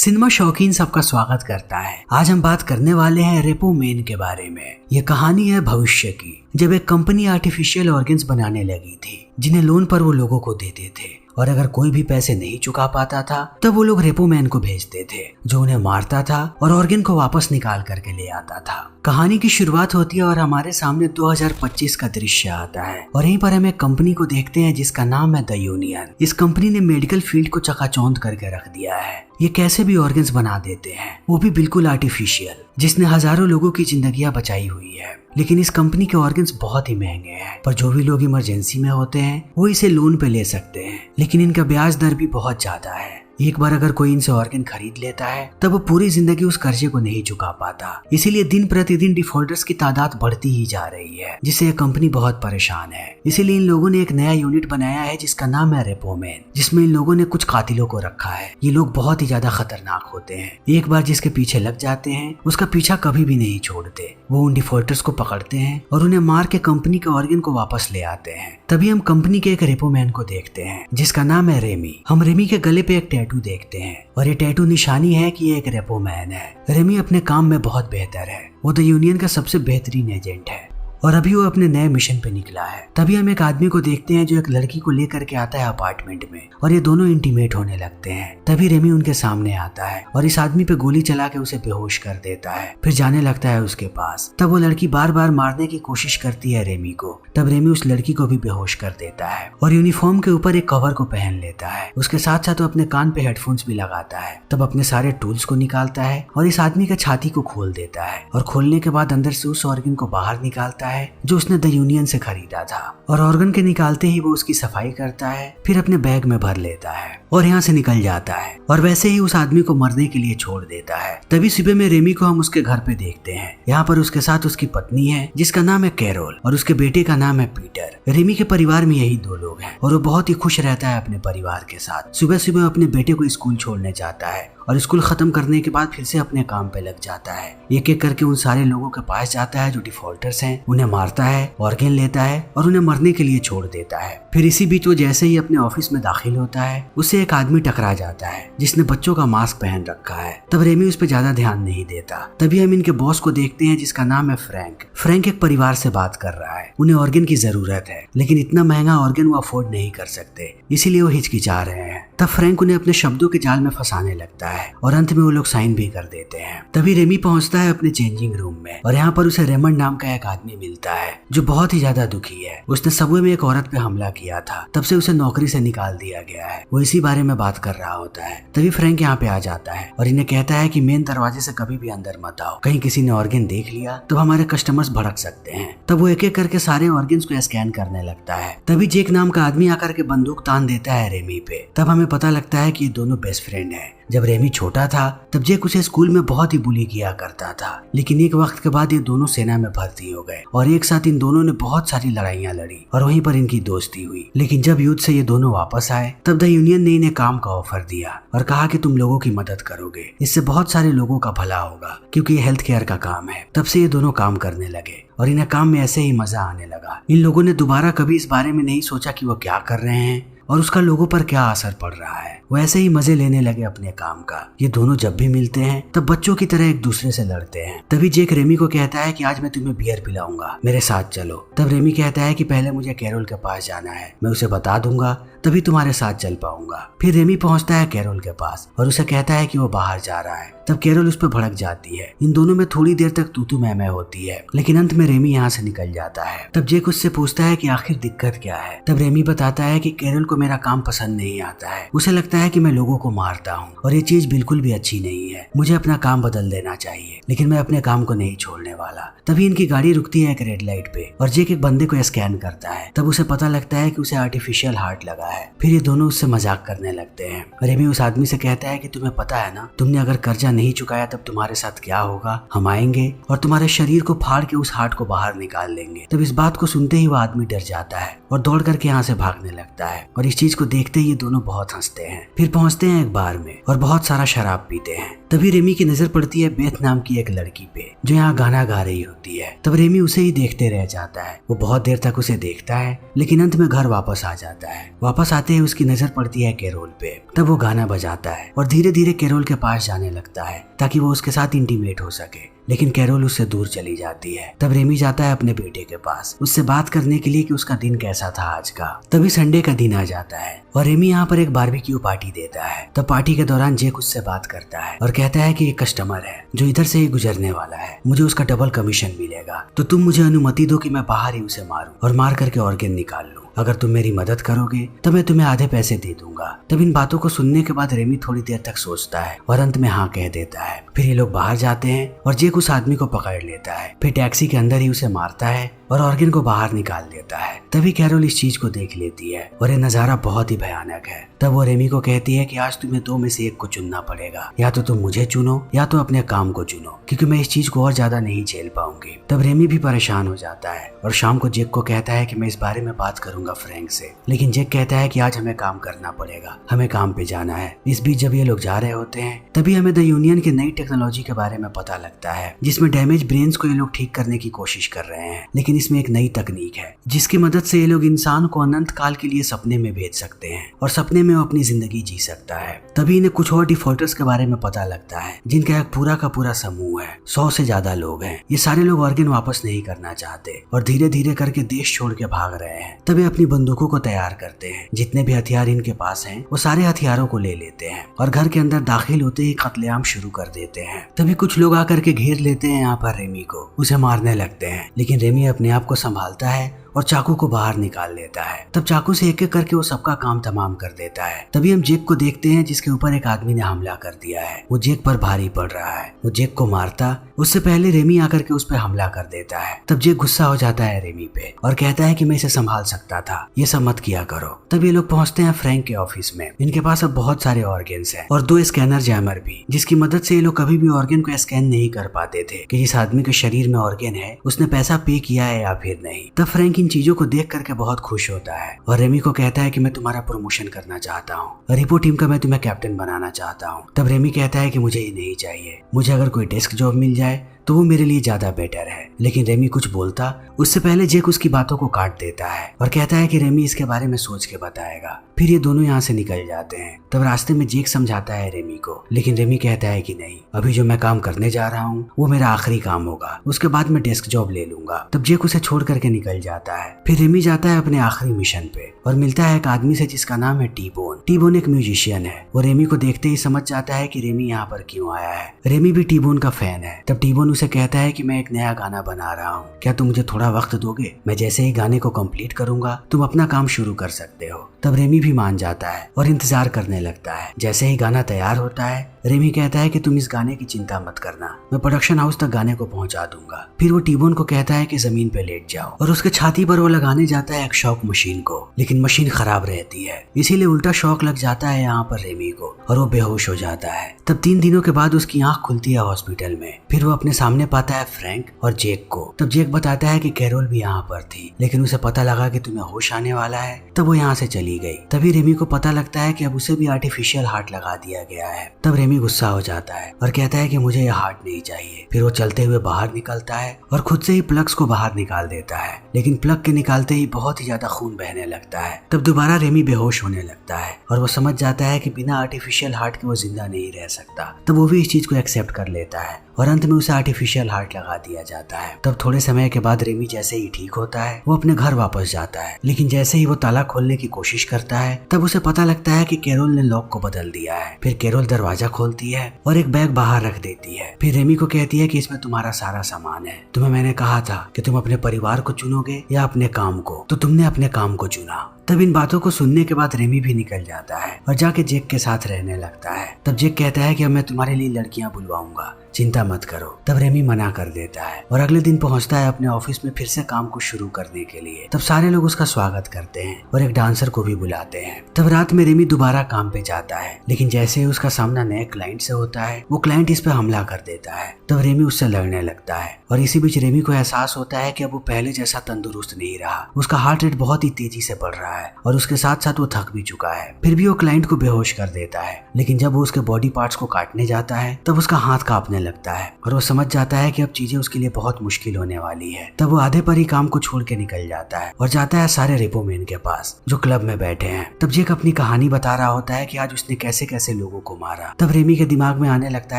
Cinema शौकीन सबका स्वागत करता है। आज हम बात करने वाले हैं रेपो मैन के बारे में। ये कहानी है भविष्य की, जब एक कंपनी आर्टिफिशियल ऑर्गन्स बनाने लगी थी जिन्हें लोन पर वो लोगों को देते थे, और अगर कोई भी पैसे नहीं चुका पाता था तब वो लोग रेपो मैन को भेजते थे जो उन्हें मारता था और ऑर्गन को वापस निकाल करके ले आता था। कहानी की शुरुआत होती है और हमारे सामने 2025 का दृश्य आता है और यहीं पर हम एक कंपनी को देखते हैं जिसका नाम है द यूनियन। इस कंपनी ने मेडिकल फील्ड को चकाचौंध करके रख दिया है। ये कैसे भी ऑर्गन्स बना देते हैं, वो भी बिल्कुल आर्टिफिशियल, जिसने हजारों लोगों की जिंदगियां बचाई हुई है। लेकिन इस कंपनी के ऑर्गन्स बहुत ही महंगे हैं, पर जो भी लोग इमरजेंसी में होते हैं वो इसे लोन पे ले सकते हैं, लेकिन इनका ब्याज दर भी बहुत ज्यादा है। एक बार अगर कोई इनसे ऑर्गन खरीद लेता है तब वो पूरी जिंदगी उस कर्जे को नहीं चुका पाता। इसीलिए दिन प्रतिदिन डिफॉल्टर्स की तादाद बढ़ती ही जा रही है, जिससे यह कंपनी बहुत परेशान है। इसीलिए इन लोगों ने एक नया यूनिट बनाया है जिसका नाम है रेपो मैन, जिसमें इन लोगों ने कुछ कातिलों को रखा है। ये लोग बहुत ही ज्यादा खतरनाक होते हैं। एक बार जिसके पीछे लग जाते हैं उसका पीछा कभी भी नहीं छोड़ते। वो उन डिफॉल्टर्स को पकड़ते हैं और उन्हें मार के कंपनी के ऑर्गन को वापस ले आते हैं। तभी हम कंपनी के एक रेपो मैन को देखते हैं जिसका नाम है रेमी। हम रेमी के गले पे एक टैटू देखते हैं और ये टैटू निशानी है कि ये एक रेपो मैन है। रेमी अपने काम में बहुत बेहतर है। वो द यूनियन का सबसे बेहतरीन एजेंट है और अभी वो अपने नए मिशन पे निकला है। तभी हम एक आदमी को देखते हैं जो एक लड़की को लेकर के आता है अपार्टमेंट में और ये दोनों इंटीमेट होने लगते हैं। तभी रेमी उनके सामने आता है और इस आदमी पे गोली चला के उसे बेहोश कर देता है, फिर जाने लगता है उसके पास। तब वो लड़की बार बार मारने की कोशिश करती है रेमी को। तब रेमी उस लड़की को भी बेहोश कर देता है और यूनिफॉर्म के ऊपर एक कवर को पहन लेता है। उसके साथ साथ वो अपने कान पे हेडफोन्स भी लगाता है। तब अपने सारे टूल्स को निकालता है और इस आदमी का छाती को खोल देता है और खोलने के बाद अंदर से उस ऑर्गन को बाहर निकालता है जो उसने द यूनियन से खरीदा था। और ऑर्गन के निकालते ही वो उसकी सफाई करता है, फिर अपने बैग में भर लेता है और यहाँ से निकल जाता है और वैसे ही उस आदमी को मरने के लिए छोड़ देता है। तभी सुबह में रेमी को हम उसके घर पे देखते हैं। यहाँ पर उसके साथ उसकी पत्नी है जिसका नाम है कैरोल और उसके बेटे का नाम है पीटर। रेमी के परिवार में यही दो लोग हैं और वो बहुत ही खुश रहता है अपने परिवार के साथ। सुबह सुबह अपने बेटे को स्कूल छोड़ने जाता है और स्कूल खत्म करने के बाद फिर से अपने काम पे लग जाता है। एक एक करके उन सारे लोगों के पास जाता है जो डिफॉल्टर्स हैं, उन्हें मारता है, ऑर्गन लेता है और उन्हें मरने के लिए छोड़ देता है। फिर इसी बीच वो जैसे ही अपने ऑफिस में दाखिल होता है उससे एक आदमी टकरा जाता है जिसने बच्चों का मास्क पहन रखा है। तब रेमी उस पर ज्यादा ध्यान नहीं देता। तभी हम इनके बॉस को देखते हैं जिसका नाम है फ्रैंक। फ्रैंक एक परिवार से बात कर रहा है। उन्हें ऑर्गन की जरूरत है लेकिन इतना महंगा ऑर्गन वो अफोर्ड नहीं कर सकते, इसीलिए वो हिचकिचा रहे हैं। तब फ्रैंक उन्हें अपने शब्दों के जाल में फंसाने लगता है और अंत में वो लोग साइन भी कर देते हैं। तभी रेमी पहुंचता है अपने चेंजिंग रूम में और यहाँ पर उसे रेमंड नाम का एक आदमी मिलता है जो बहुत ही ज्यादा दुखी है। उसने सबवे में एक औरत पे हमला किया था, तब से उसे नौकरी से निकाल दिया गया है। वो इसी बारे में बात कर रहा होता है। तभी फ्रैंक यहाँ पे आ जाता है और इन्हें कहता है कि मेन दरवाजे से कभी भी अंदर मत आओ, कहीं किसी ने ऑर्गन देख लिया तो हमारे कस्टमर्स भड़क सकते हैं। तब वो एक एक करके सारे ऑर्गन्स को स्कैन करने लगता है। तभी जेक नाम का आदमी आकर के बंदूक तान देता है रेमी पे। तब हमें पता लगता है कि ये दोनों बेस्ट फ्रेंड हैं। जब रेमी छोटा था तब जेक उसे स्कूल में बहुत ही बुली किया करता था, लेकिन एक वक्त के बाद ये दोनों सेना में भर्ती हो गए और एक साथ इन दोनों ने बहुत सारी लड़ाइयां लड़ी और वहीं पर इनकी दोस्ती हुई। लेकिन जब युद्ध से ये दोनों वापस आए तब द यूनियन ने इन्हें काम का ऑफर दिया और कहा कि तुम लोगों की मदद करोगे, इससे बहुत सारे लोगों का भला होगा, क्योंकि ये हेल्थ केयर का काम है। तब से ये दोनों काम करने लगे और इन्हें काम में ऐसे ही मजा आने लगा। इन लोगों ने दोबारा कभी इस बारे में नहीं सोचा कि वो क्या कर रहे हैं और उसका लोगों पर क्या असर पड़ रहा है। वो ऐसे ही मजे लेने लगे अपने काम का। ये दोनों जब भी मिलते हैं तब बच्चों की तरह एक दूसरे से लड़ते हैं। तभी जेक रेमी को कहता है कि आज मैं तुम्हें बियर पिलाऊंगा, मेरे साथ चलो। तब रेमी कहता है कि पहले मुझे कैरोल के पास जाना है, मैं उसे बता दूंगा तभी तुम्हारे साथ चल पाऊंगा। फिर रेमी पहुंचता है कैरोल के पास और उसे कहता है कि वो बाहर जा रहा है। तब कैरोल उस पर भड़क जाती है। इन दोनों में थोड़ी देर तक तू मैं होती है, लेकिन अंत में रेमी यहाँ से निकल जाता है। तब जेक उससे पूछता है कि आखिर दिक्कत क्या है। तब रेमी बताता है कि कैरोल को मेरा काम पसंद नहीं आता है। उसे लगता है कि मैं लोगों को मारता हूँ और ये चीज बिल्कुल भी अच्छी नहीं है। मुझे अपना काम बदल देना चाहिए, लेकिन मैं अपने काम को नहीं छोड़ने वाला। तभी इनकी गाड़ी रुकती है एक रेड लाइट पे और जेक एक बंदे को स्कैन करता है। तब उसे पता लगता है कि उसे आर्टिफिशियल हार्ट लगा है। फिर ये दोनों उससे मजाक करने लगते हैं। रेमी उस आदमी से कहता है कि तुम्हें पता है ना, तुमने अगर कर्जा नहीं चुकाया तब तुम्हारे साथ क्या होगा। हम आएंगे और तुम्हारे शरीर को फाड़ के उस हार्ट को बाहर निकाल लेंगे। तब इस बात को सुनते ही वो आदमी डर जाता है और दौड़ करके यहाँ से भागने लगता है और इस चीज को देखते ही ये दोनों बहुत हंसते हैं। फिर पहुंचते हैं एक बार में और बहुत सारा शराब पीते हैं। तभी रेमी की नजर पड़ती है बेथ नाम की एक लड़की पे जो यहाँ गाना गा रही होती है। तब रेमी उसे ही देखते रह जाता है। वो बहुत देर तक उसे देखता है लेकिन अंत में घर वापस आ जाता है। वापस वापस आते ही उसकी नजर पड़ती है कैरोल पे। तब वो गाना बजाता है और धीरे धीरे कैरोल के पास जाने लगता है ताकि वो उसके साथ इंटीमेट हो सके, लेकिन कैरोल उससे दूर चली जाती है। तब रेमी जाता है अपने बेटे के पास उससे बात करने के लिए कि उसका दिन कैसा था आज का। तभी संडे का दिन आ जाता है और रेमी यहाँ पर एक बारबेक्यू पार्टी देता है। तब पार्टी के दौरान जेक उससे बात करता है और कहता है कि एक कस्टमर है जो इधर से ही गुजरने वाला है, मुझे उसका डबल कमीशन मिलेगा, तो तुम मुझे अनुमति दो कि मैं बाहर ही उसे मारूं और मार करके ऑर्गन निकाल लूं। अगर तुम मेरी मदद करोगे तो मैं तुम्हें आधे पैसे दे दूंगा। तब इन बातों को सुनने के बाद रेमी थोड़ी देर तक सोचता है और अंत में हाँ कह देता है। फिर ये लोग बाहर जाते हैं और जेक उस आदमी को पकड़ लेता है, फिर टैक्सी के अंदर ही उसे मारता है और ऑर्गन को बाहर निकाल देता है। तभी कैरोल इस चीज को देख लेती है और ये नजारा बहुत ही भयानक है। तब वो रेमी को कहती है कि आज तुम्हें दो में से एक को चुनना पड़ेगा, या तो तुम मुझे चुनो या तो अपने काम को चुनो, क्योंकि मैं इस चीज को और ज्यादा नहीं झेल पाऊंगी। तब रेमी भी परेशान हो जाता है और शाम को जेक को कहता है कि मैं इस बारे में बात करूंगा फ्रैंक से, लेकिन जेक कहता है कि आज हमें काम करना पड़ेगा, हमें काम पे जाना है। इस बीच जब ये लोग जा रहे होते हैं तभी हमें द यूनियन की नई टेक्नोलॉजी के बारे में पता लगता है, जिसमें डैमेज ब्रेन्स को ये लोग ठीक करने की कोशिश कर रहे हैं। लेकिन इसमें एक नई तकनीक है जिसकी मदद से ये लोग इंसान को अनंत काल के लिए सपने में भेज सकते हैं और सपने में वो अपनी जिंदगी जी सकता है। तभी इन्हें कुछ और डिफॉल्टर्स के बारे में पता लगता है जिनका एक पूरा का पूरा समूह है, 100 से ज्यादा लोग हैं। ये सारे लोग ऑर्गन वापस नहीं करना चाहते और धीरे धीरे करके देश छोड़ के भाग रहे हैं। तभी अपनी बंदूकों को तैयार करते हैं, जितने भी हथियार इनके पास हैं वो सारे हथियारों को ले लेते हैं और घर के अंदर दाखिल होते ही कत्लेआम शुरू कर देते हैं। तभी कुछ लोग आकर के घेर लेते हैं यहाँ पर रेमी को, उसे मारने लगते हैं, लेकिन रेमी अपने आप को संभालता है और चाकू को बाहर निकाल लेता है। तब चाकू से एक एक करके वो सबका काम तमाम कर देता है। तभी हम जेक को देखते हैं जिसके ऊपर एक आदमी ने हमला कर दिया है। वो जेक पर भारी पड़ रहा है। वो जेक को मारता उससे पहले रेमी आकर के उस पर हमला कर देता है। तब जेक गुस्सा हो जाता है रेमी पे और कहता है कि मैं इसे संभाल सकता था, ये सब मत किया करो। तब ये लोग पहुंचते हैं फ्रैंक के ऑफिस में। इनके पास अब बहुत सारे ऑर्गन्स हैं और 2 स्कैनर जैमर भी, जिसकी मदद से ये लोग कभी भी ऑर्गन को स्कैन नहीं कर पाते थे कि जिस आदमी के शरीर में ऑर्गन है उसने पैसा पे किया है या फिर नहीं। तब फ्रैंक इन चीजों को देख करके बहुत खुश होता है और रेमी को कहता है कि मैं तुम्हारा प्रमोशन करना चाहता हूँ, रिपो टीम का मैं तुम्हें कैप्टन बनाना चाहता हूँ। तब रेमी कहता है कि मुझे ये नहीं चाहिए, मुझे अगर कोई डेस्क जॉब मिल जाए तो वो मेरे लिए ज्यादा बेटर है। लेकिन रेमी कुछ बोलता उससे पहले जेक उसकी बातों को काट देता है और कहता है कि रेमी इसके बारे में सोच के बताएगा। फिर ये दोनों यहाँ से निकल जाते हैं। तब रास्ते में जेक समझाता है रेमी को, लेकिन रेमी कहता है कि नहीं, अभी जो मैं काम करने जा रहा हूँ वो मेरा आखिरी काम होगा, उसके बाद मैं डेस्क जॉब ले लूंगा। तब जेक उसे छोड़ करके निकल जाता है। फिर रेमी जाता है अपने आखिरी मिशन पे और मिलता है एक आदमी से जिसका नाम है टी-बोन। टी-बोन एक म्यूजिशियन है। वो रेमी को देखते ही समझ जाता है कि रेमी यहाँ पर क्यों आया है। रेमी भी टी-बोन का फैन है। तब टी-बोन उसे कहता है कि मैं एक नया गाना बना रहा हूँ, क्या तुम मुझे थोड़ा वक्त दोगे? मैं जैसे ही गाने को कंप्लीट करूंगा तुम अपना काम शुरू कर सकते हो। तब रेमी भी मान जाता है और इंतजार करने लगता है। जैसे ही गाना तैयार होता है रेमी कहता है कि तुम इस गाने की चिंता मत करना, मैं प्रोडक्शन हाउस तक गाने को पहुंचा दूंगा। फिर वो टी-बोन को कहता है कि जमीन पे लेट जाओ और उसके छाती पर वो लगाने जाता है एक शॉक मशीन को, लेकिन मशीन खराब रहती है, इसीलिए उल्टा शॉक लग जाता है यहाँ पर रेमी को और वो बेहोश हो जाता है। तब 3 दिनों के बाद उसकी आंख खुलती है हॉस्पिटल में। फिर वो अपने सामने पाता है फ्रैंक और जेक को। तब जेक बताता है कि कैरोल भी यहाँ पर थी, लेकिन उसे पता लगा कि तुम्हें होश आने वाला है, तब वो यहाँ से चली गई। तभी रेमी को पता लगता है कि अब उसे भी आर्टिफिशियल हार्ट लगा दिया गया है। तब रेमी गुस्सा हो जाता है और कहता है कि मुझे यह हार्ट नहीं चाहिए। फिर वो चलते हुए बाहर निकलता है और खुद से ही प्लग्स को बाहर निकाल देता है, लेकिन प्लग के निकालते ही बहुत ही ज्यादा खून बहने लगता है। तब दोबारा रेमी बेहोश होने लगता है और वो समझ जाता है कि बिना आर्टिफिशियल हार्ट के वो जिंदा नहीं रह सकता। तब वो भी इस चीज को एक्सेप्ट कर लेता है और अंत में उसे आर्टिफिशियल हार्ट लगा दिया जाता है। तब थोड़े समय के बाद रेमी जैसे ही ठीक होता है वो अपने घर वापस जाता है, लेकिन जैसे ही वो ताला खोलने की कोशिश करता है तब उसे पता लगता है कि कैरोल ने लॉक को बदल दिया है। फिर कैरोल दरवाजा खोलती है और एक बैग बाहर रख देती है। फिर रेमी को कहती है कि इसमें तुम्हारा सारा सामान है, तुम्हें मैंने कहा था कि तुम अपने परिवार को चुनोगे या अपने काम को, तो तुमने अपने काम को चुना। तब इन बातों को सुनने के बाद रेमी भी निकल जाता है और जाके जेक के साथ रहने लगता है। तब जेक कहता है कि अब मैं तुम्हारे लिए लड़कियां बुलवाऊंगा, चिंता मत करो। तब रेमी मना कर देता है और अगले दिन पहुंचता है अपने ऑफिस में फिर से काम को शुरू करने के लिए। तब सारे लोग उसका स्वागत करते हैं और एक डांसर को भी बुलाते हैं। तब रात में रेमी दोबारा काम पे जाता है, लेकिन जैसे ही उसका सामना नए क्लाइंट से होता है वो क्लाइंट इस पे हमला कर देता है। तब रेमी उससे लड़ने लगता है और इसी बीच रेमी को एहसास होता है कि अब वो पहले जैसा तंदुरुस्त नहीं रहा। उसका हार्ट रेट बहुत ही तेजी से बढ़ रहा है और उसके साथ साथ वो थक भी चुका है। फिर भी वो क्लाइंट को बेहोश कर देता है, लेकिन जब वो उसके बॉडी पार्ट्स को काटने जाता है तब उसका हाथ कांपने लगता है और वो समझ जाता है कि अब चीजें उसके लिए बहुत मुश्किल होने वाली है। तब वो आधे पर ही काम को छोड़ के निकल जाता है और जाता है सारे रिपो मैन के पास जो क्लब में बैठे हैं। तब जेक अपनी कहानी बता रहा होता है कि आज उसने कैसे कैसे लोगों को मारा। तब रेमी के दिमाग में आने लगता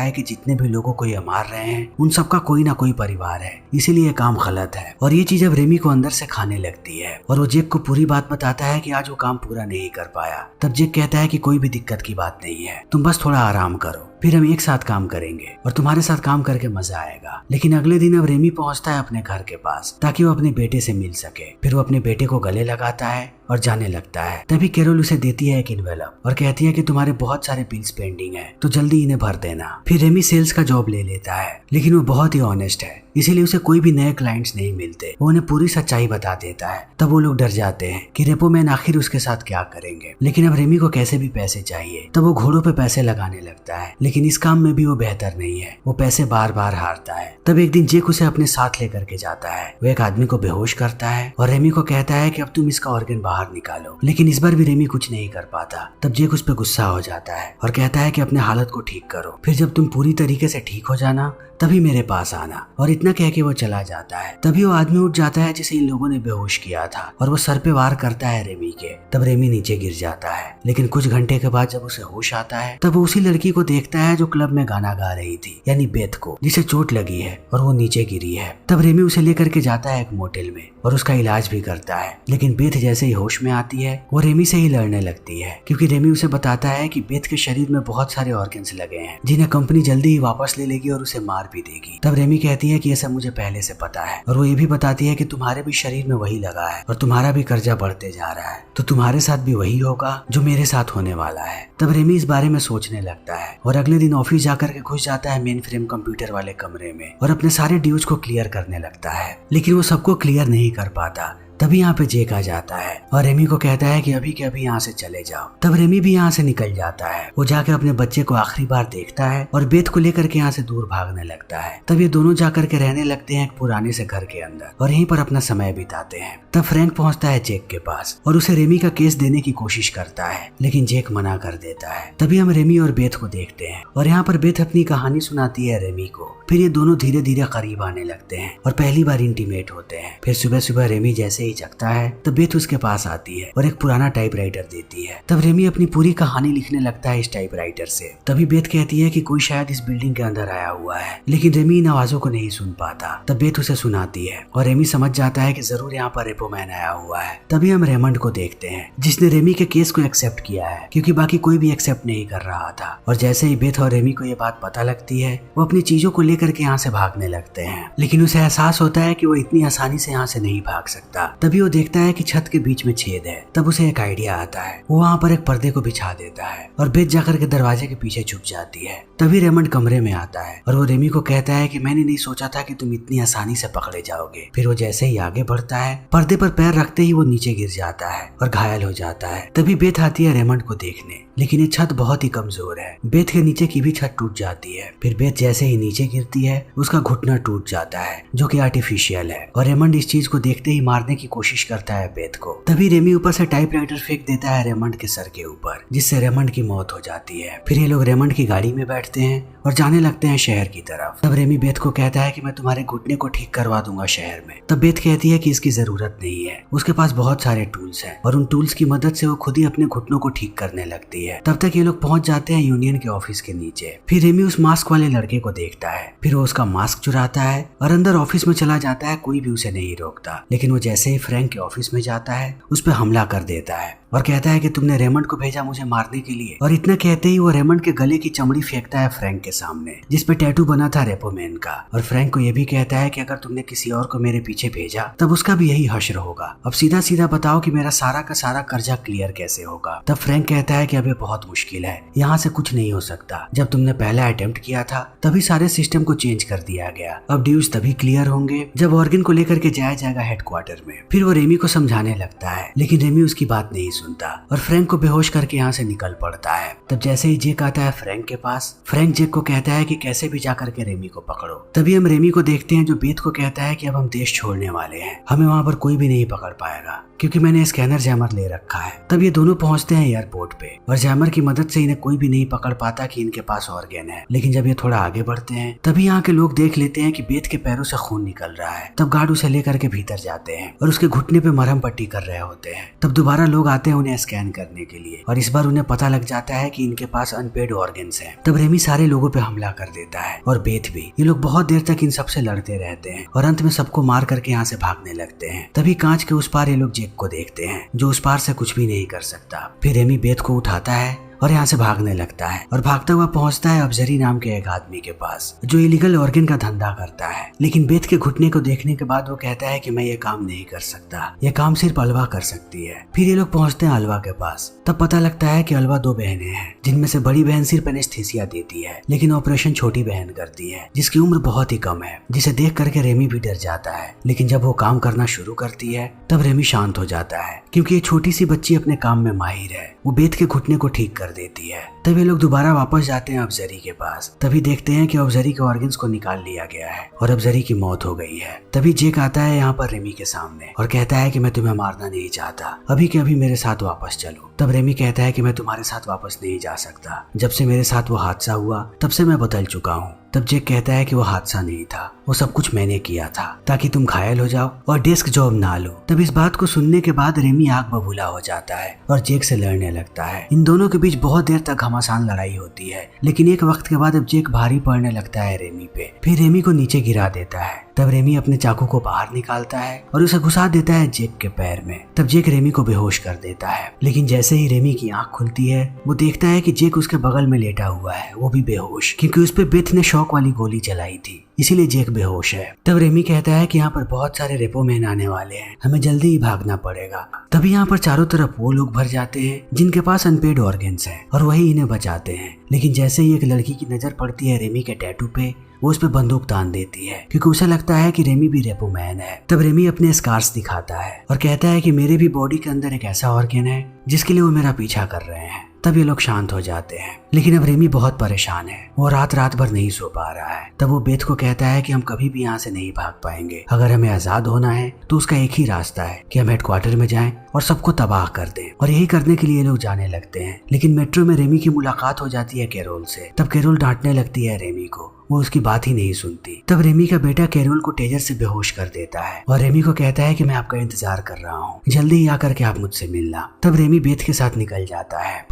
है कि जितने भी लोगों को ये मार रहे हैं उन सबका कोई ना कोई परिवार है, इसीलिए ये काम गलत है। और ये चीज अब रेमी को अंदर से खाने लगती है और वो जेक को पूरी बात बताता है कि आज वो काम पूरा नहीं कर पाया। तब जेक कहता है कि कोई भी दिक्कत की बात नहीं है, तुम बस थोड़ा आराम करो, फिर हम एक साथ काम करेंगे और तुम्हारे साथ काम करके मजा आएगा। लेकिन अगले दिन अब रेमी पहुंचता है अपने घर के पास ताकि वो अपने बेटे से मिल सके। फिर वो अपने बेटे को गले लगाता है और जाने लगता है। तभी कैरोल उसे देती है एक इन्वेलप और कहती है कि तुम्हारे बहुत सारे बिल्स पेंडिंग हैं, तो जल्दी इन्हें भर देना। फिर रेमी सेल्स का जॉब ले लेता है, लेकिन वो बहुत ही ऑनेस्ट है, इसीलिए उसे कोई भी नए क्लाइंट्स नहीं मिलते। वो उन्हें पूरी सच्चाई बता देता है। तब वो लोग डर जाते हैं कि रेपो मैन आखिर उसके साथ क्या करेंगे। लेकिन अब रेमी को कैसे भी पैसे चाहिए, तब वो घोड़ों पे पैसे लगाने लगता है। लेकिन इस काम में भी वो बेहतर नहीं है, वो पैसे बार बार हारता है। तब एक दिन जेक उसे अपने साथ लेकर के जाता है। वो एक आदमी को बेहोश करता है और रेमी को कहता है कि अब तुम इसका ऑर्गन बाहर निकालो। लेकिन इस बार भी रेमी कुछ नहीं कर पाता। तब जेक उस पर गुस्सा हो जाता है और कहता है कि अपने हालत को ठीक करो, फिर जब तुम पूरी तरीके से ठीक हो जाना तभी मेरे पास आना। और इतना कह के वो चला जाता है। तभी वो आदमी उठ जाता है जिसे इन लोगों ने बेहोश किया था और वो सर पे वार करता है रेमी के। तब रेमी नीचे गिर जाता है। लेकिन कुछ घंटे के बाद जब उसे होश आता है तब वो उसी लड़की को देखता है जो क्लब में गाना गा रही थी, यानी बेथ को, जिसे चोट लगी है और वो नीचे गिरी है। तब रेमी उसे लेकर के जाता है एक मोटेल में और उसका इलाज भी करता है। लेकिन बेथ जैसे ही होश में आती है वो रेमी से ही लड़ने लगती है, क्योंकि रेमी उसे बताता है कि बेथ के शरीर में बहुत सारे ऑर्गन्स लगे हैं जिन्हें कंपनी जल्दी ही वापस ले लेगी और उसे मार भी देगी। तब रेमी कहती है कि ये सब मुझे पहले से पता है, और वो ये भी बताती है कि तुम्हारे भी शरीर में वही लगा है और तुम्हारा भी कर्जा बढ़ते जा रहा है, तो तुम्हारे साथ भी वही होगा जो मेरे साथ होने वाला है। तब रेमी इस बारे में सोचने लगता है और अगले दिन ऑफिस जाकर के घुस जाता है मेन फ्रेम कंप्यूटर वाले कमरे में और अपने सारे ड्यूज को क्लियर करने लगता है। लेकिन वो सबको क्लियर नहीं कर पाता। तभी यहाँ पे जेक आ जाता है और रेमी को कहता है कि अभी के अभी यहाँ से चले जाओ। तब रेमी भी यहाँ से निकल जाता है। वो जाके अपने बच्चे को आखिरी बार देखता है और बेथ को लेकर के यहाँ से दूर भागने लगता है। तब ये दोनों जाकर के रहने लगते हैं एक पुराने से घर के अंदर और यहीं पर अपना समय बिताते हैं। तब फ्रैंक पहुंचता है जेक के पास और उसे रेमी का केस देने की कोशिश करता है, लेकिन जेक मना कर देता है। तभी हम रेमी और बेथ को देखते हैं और यहाँ पर बेथ अपनी कहानी सुनाती है रेमी को। फिर ये दोनों धीरे धीरे करीब आने लगते हैं और पहली बार इंटीमेट होते हैं। फिर सुबह सुबह रेमी जैसे ही जगता है तब बेथ उसके पास आती है और एक पुराना टाइपराइटर देती है। तब रेमी अपनी पूरी कहानी लिखने लगता है इस टाइपराइटर से। तभी बेथ कहती है कि कोई शायद इस बिल्डिंग के अंदर आया हुआ है, लेकिन रेमी इन आवाजों को नहीं सुन पाता। तब बेथ उसे सुनाती है और रेमी समझ जाता है कि जरूर यहाँ पर रेपो मैन आया हुआ है। तभी हम रेमंड को देखते हैं जिसने रेमी के केस को एक्सेप्ट किया है, क्योंकि बाकी कोई भी एक्सेप्ट नहीं कर रहा था। और जैसे ही बेथ और रेमी को ये बात पता लगती है वो अपनी चीजों को लेकर के यहाँ से भागने लगते हैं, लेकिन उसे एहसास होता है कि वो इतनी आसानी से यहाँ से नहीं भाग सकता। तभी वो देखता है कि छत के बीच में छेद है। तब उसे एक आइडिया आता है, वो वहाँ पर एक पर्दे को बिछा देता है और बेथ जाकर के दरवाजे के पीछे छुप जाती है। तभी रेमंड कमरे में आता है और वो रेमी को कहता है कि मैंने नहीं सोचा था कि तुम इतनी आसानी से पकड़े जाओगे। फिर वो जैसे ही आगे बढ़ता है पर्दे पर पैर रखते ही वो नीचे गिर जाता है और घायल हो जाता है। तभी बेथ आती है रेमंड को देखने, लेकिन ये छत बहुत ही कमजोर है। बेथ के नीचे की भी छत टूट जाती है। फिर बेथ जैसे ही नीचे गिरती है उसका घुटना टूट जाता है, जो कि आर्टिफिशियल है, और रेमंड इस चीज को देखते ही मारने की कोशिश करता है बेथ को। तभी रेमी ऊपर से टाइपराइटर फेंक देता है रेमंड के सर के ऊपर, जिससे रेमंड की मौत हो जाती है। फिर ये लोग रेमंड की गाड़ी में बैठते हैं और जाने लगते हैं शहर की तरफ। तब रेमी बेथ को कहता है कि मैं तुम्हारे घुटने को ठीक करवा दूंगा शहर में। तब बेथ कहती है कि इसकी जरूरत नहीं है, उसके पास बहुत सारे टूल्स हैं और उन टूल्स की मदद से वो खुद ही अपने घुटनों को ठीक करने लगती है। तब तक ये लोग पहुंच जाते हैं यूनियन के ऑफिस के नीचे। फिर रेमी उस मास्क वाले लड़के को देखता है, फिर वो उसका मास्क चुराता है और अंदर ऑफिस में चला जाता है। कोई भी उसे नहीं रोकता, लेकिन वो जैसे ही फ्रैंक के ऑफिस में जाता है उस पर हमला कर देता है और कहता है कि तुमने रेमंड को भेजा मुझे मारने के लिए। और इतना कहते ही वो रेमंड के गले की चमड़ी फेंकता है फ्रैंक के सामने, जिस पे टैटू बना था रेपो मैन का। और फ्रैंक को ये भी कहता है कि अगर तुमने किसी और को मेरे पीछे भेजा तब उसका भी यही हश्र होगा। अब सीधा सीधा बताओ कि मेरा सारा का सारा कर्जा क्लियर कैसे होगा। तब फ्रैंक कहता है कि अब ये बहुत मुश्किल है, यहाँ से कुछ नहीं हो सकता। जब तुमने पहला अटेम्प्ट किया था तभी सारे सिस्टम को चेंज कर दिया गया। अब ड्यूज तभी क्लियर होंगे जब ऑर्गन को लेकर के जाया जाएगा हेडक्वार्टर में। फिर वो रेमी को समझाने लगता है, लेकिन रेमी उसकी बात नहीं सुनता और फ्रैंक को बेहोश करके यहाँ से निकल पड़ता है। तब जैसे ही जेक आता है फ्रैंक के पास, फ्रैंक जेक को कहता है कि कैसे भी जाकर के रेमी को पकड़ो। तभी हम रेमी को देखते हैं जो बेथ को कहता है कि अब हम देश छोड़ने वाले हैं, हमें वहाँ पर कोई भी नहीं पकड़ पाएगा क्योंकि मैंने स्कैनर जैमर ले रखा है। तब ये दोनों पहुंचते हैं एयरपोर्ट पे और जैमर की मदद से इन्हें कोई भी नहीं पकड़ पाता कि इनके पास ऑर्गन है। लेकिन जब ये थोड़ा आगे बढ़ते हैं तभी यहाँ के लोग देख लेते हैं कि बेथ के पैरों से खून निकल रहा है। तब गार्ड उसे लेकर के भीतर जाते हैं और उसके घुटने पे मरहम पट्टी कर रहे होते हैं। तब दोबारा लोग आते हैं उन्हें स्कैन करने के लिए और इस बार उन्हें पता लग जाता है कि इनके पास अनपेड ऑर्गन्स हैं। तब रेमी सारे लोगों पे हमला कर देता है और बेथ भी। ये लोग बहुत देर तक इन सबसे लड़ते रहते हैं और अंत में सबको मार करके यहाँ से भागने लगते हैं। तभी कांच के उस पार ये लोग जेक को देखते हैं जो उस पार से कुछ भी नहीं कर सकता। फिर रेमी बेथ को उठाता है और यहाँ से भागने लगता है और भागता हुआ पहुंचता है अफजरी नाम के एक आदमी के पास जो इलीगल ऑर्गन का धंधा करता है। लेकिन बेथ के घुटने को देखने के बाद वो कहता है कि मैं ये काम नहीं कर सकता, ये काम सिर्फ अलवा कर सकती है। फिर ये लोग पहुंचते हैं अलवा के पास। तब पता लगता है कि अलवा दो बहनें हैं जिनमें से बड़ी बहन सिर्फ एनेस्थीसिया देती है लेकिन ऑपरेशन छोटी बहन करती है जिसकी उम्र बहुत ही कम है, जिसे देख करके रेमी भी डर जाता है। लेकिन जब वो काम करना शुरू करती है तब रेमी शांत हो जाता है क्योंकि ये छोटी सी बच्ची अपने काम में माहिर है। वो बेथ के घुटने को ठीक कर देती है। तब ये लोग दोबारा वापस जाते हैं अफजरी के पास। तभी देखते हैं कि अफजरी के ऑर्गन्स को निकाल लिया गया है और अफजरी की मौत हो गई है। तभी जेक आता है यहाँ पर रेमी के सामने और कहता है कि मैं तुम्हें मारना नहीं चाहता, अभी के अभी मेरे साथ वापस चलो। तब रेमी कहता है कि मैं तुम्हारे साथ वापस नहीं जा सकता, जब से मेरे साथ वो हादसा हुआ तब से मैं बदल चुका हूँ। तब जेक कहता है कि वो हादसा नहीं था, वो सब कुछ मैंने किया था ताकि तुम घायल हो जाओ और डेस्क जॉब ना लो। तब इस बात को सुनने के बाद रेमी आग बबूला हो जाता है और जेक से लड़ने लगता है। इन दोनों के बीच बहुत देर तक घमासान लड़ाई होती है लेकिन एक वक्त के बाद अब जेक भारी पड़ने लगता है रेमी पे। फिर रेमी को नीचे गिरा देता है। तब रेमी अपने चाकू को बाहर निकालता है और उसे घुसा देता है जेक के पैर में। तब जेक रेमी को बेहोश कर देता है लेकिन जैसे ही रेमी की आंख खुलती है वो देखता है कि जेक उसके बगल में लेटा हुआ है, वो भी बेहोश, क्योंकि उस पे बेथ ने शॉक वाली गोली चलाई थी, इसीलिए जेक बेहोश है। तब रेमी कहता है कि यहाँ पर बहुत सारे रेपो मैन आने वाले हैं, हमें जल्दी ही भागना पड़ेगा। तभी यहाँ पर चारों तरफ वो लोग भर जाते हैं जिनके पास अनपेड ऑर्गन्स हैं और वही इन्हें बचाते हैं। लेकिन जैसे ही एक लड़की की नजर पड़ती है रेमी के टैटू पे, वो उस पे बंदूक तान देती है क्योंकि उसे लगता है कि रेमी भी रेपो मैन है। तब रेमी अपने स्कार्स दिखाता है और कहता है कि मेरे भी बॉडी के अंदर एक ऐसा ऑर्गन है जिसके लिए वो मेरा पीछा कर रहे हैं। तब ये लोग शांत हो जाते हैं लेकिन अब रेमी बहुत परेशान है, वो रात भर नहीं सो पा रहा है। तब वो बेथ को कहता है कि हम कभी भी यहाँ से नहीं भाग पाएंगे, अगर हमें आजाद होना है तो उसका एक ही रास्ता है कि हम हेडक्वार्टर में जाएं और सबको तबाह कर दें। और यही करने के लिए लोग जाने लगते हैं। लेकिन मेट्रो में रेमी की मुलाकात हो जाती है कैरोल से। तब कैरोल डांटने लगती है रेमी को, वो उसकी बात ही नहीं सुनती। तब रेमी का बेटा कैरोल को टेजर से बेहोश कर देता है और रेमी को कहता है कि मैं आपका इंतजार कर रहा हूँ, जल्दी ही आकर के आप मुझसे मिलना। तब रेमी बेथ के साथ निकल जाता है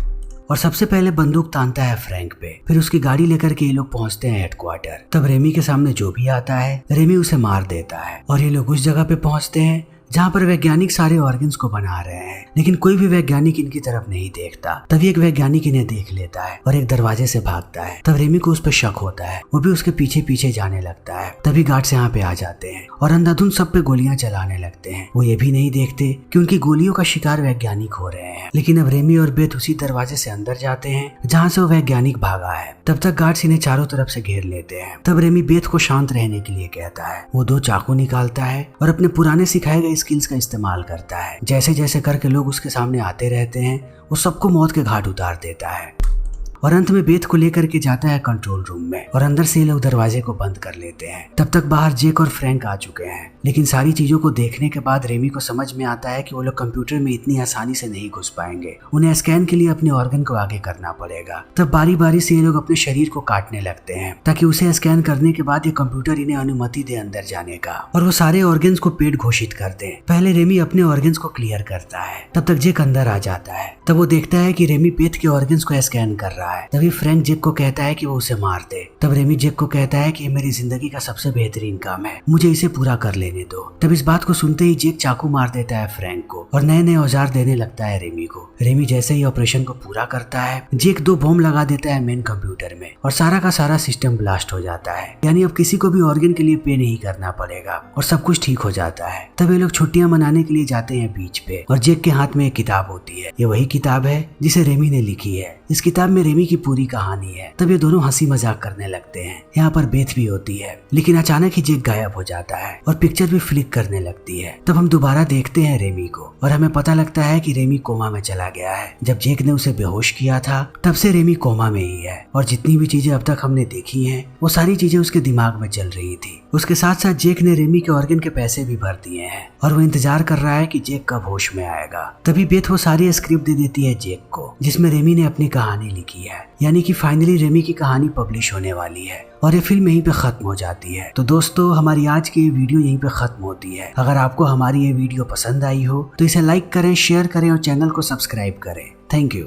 और सबसे पहले बंदूक तानता है फ्रैंक पे। फिर उसकी गाड़ी लेकर के ये लोग पहुंचते हैं हेडक्वार्टर। तब रेमी के सामने जो भी आता है रेमी उसे मार देता है और ये लोग उस जगह पे पहुंचते हैं जहाँ पर वैज्ञानिक सारे ऑर्गन्स को बना रहे हैं लेकिन कोई भी वैज्ञानिक इनकी तरफ नहीं देखता। तभी एक वैज्ञानिक इन्हें देख लेता है और एक दरवाजे से भागता है। तब रेमी को उस पर शक होता है, वो भी उसके पीछे पीछे जाने लगता है। तभी गार्ड्स यहाँ पे आ जाते हैं और अंधाधुंध सब पे गोलियां चलाने लगते हैं। वो ये भी नहीं देखते कि उनकी गोलियों का शिकार वैज्ञानिक हो रहे हैं। लेकिन अब रेमी और बेथ उसी दरवाजे से अंदर जाते हैं जहाँ से वो वैज्ञानिक भागा है। तब तक गार्ड्स इन्हें चारों तरफ से घेर लेते हैं। तब रेमी बेथ को शांत रहने के लिए कहता है। वो 2 चाकू निकालता है और अपने पुराने सिखाए गए स्किल्स का इस्तेमाल करता है। जैसे जैसे करके लोग उसके सामने आते रहते हैं वो सबको मौत के घाट उतार देता है और अंत में बेथ को लेकर के जाता है कंट्रोल रूम में और अंदर से ये लोग दरवाजे को बंद कर लेते हैं। तब तक बाहर जेक और फ्रैंक आ चुके हैं। लेकिन सारी चीजों को देखने के बाद रेमी को समझ में आता है कि वो लोग कंप्यूटर में इतनी आसानी से नहीं घुस पाएंगे, उन्हें स्कैन के लिए अपने ऑर्गन को आगे करना पड़ेगा। तब बारी बारी से ये लोग अपने शरीर को काटने लगते हैं ताकि उसे स्कैन करने के बाद ये कंप्यूटर इन्हें अनुमति दे अंदर जाने का और वो सारे ऑर्गन्स को पेड घोषित कर दे। पहले रेमी अपने ऑर्गन्स को क्लियर करता है। तब तक जेक अंदर आ जाता है। तब वो देखता है कि रेमी बेथ के ऑर्गन्स को स्कैन कर रहा है। तभी फ्रैंक जेक को कहता है कि वो उसे मार दे। तब रेमी जेक को कहता है कि ये मेरी जिंदगी का सबसे बेहतरीन काम है, मुझे इसे पूरा कर लेने दो। तब इस बात को सुनते ही जेक चाकू मार देता है फ्रैंक को और नए नए औजार देने लगता है रेमी को। रेमी जैसे ही ऑपरेशन को पूरा करता है जेक 2 बॉम्ब लगा देता है मेन कंप्यूटर में और सारा का सारा सिस्टम ब्लास्ट हो जाता है। यानी अब किसी को भी ऑर्गन के लिए पे नहीं करना पड़ेगा और सब कुछ ठीक हो जाता है। तब ये लोग छुट्टियां मनाने के लिए जाते हैं बीच पे और जेक के हाथ में एक किताब होती है। ये वही किताब है जिसे रेमी ने लिखी है। इस किताब में रेमी की पूरी कहानी है। तब ये दोनों हंसी मजाक करने लगते हैं। यहाँ पर बेथ भी होती है लेकिन अचानक ही जेक गायब हो जाता है और पिक्चर भी फ्लिक करने लगती है। तब हम दोबारा देखते हैं रेमी को और हमें पता लगता है कि रेमी कोमा में चला गया है। जब जेक ने उसे बेहोश किया था तब से रेमी कोमा में ही है और जितनी भी चीजें अब तक हमने देखी हैं वो सारी चीजें उसके दिमाग में चल रही थी। उसके साथ साथ जेक ने रेमी के ऑर्गन के पैसे भी भर दिए हैं और वो इंतजार कर रहा है कि जेक कब होश में आएगा। तभी बेथ वो सारी स्क्रिप्ट दे देती है जेक को जिसमें रेमी ने अपनी कहानी लिखी है। है, यानी कि फाइनली रेमी की कहानी पब्लिश होने वाली है और ये फिल्म यहीं पे खत्म हो जाती है। तो दोस्तों हमारी आज की ये वीडियो यहीं पे खत्म होती है। अगर आपको हमारी ये वीडियो पसंद आई हो तो इसे लाइक करें, शेयर करें और चैनल को सब्सक्राइब करें। Thank you.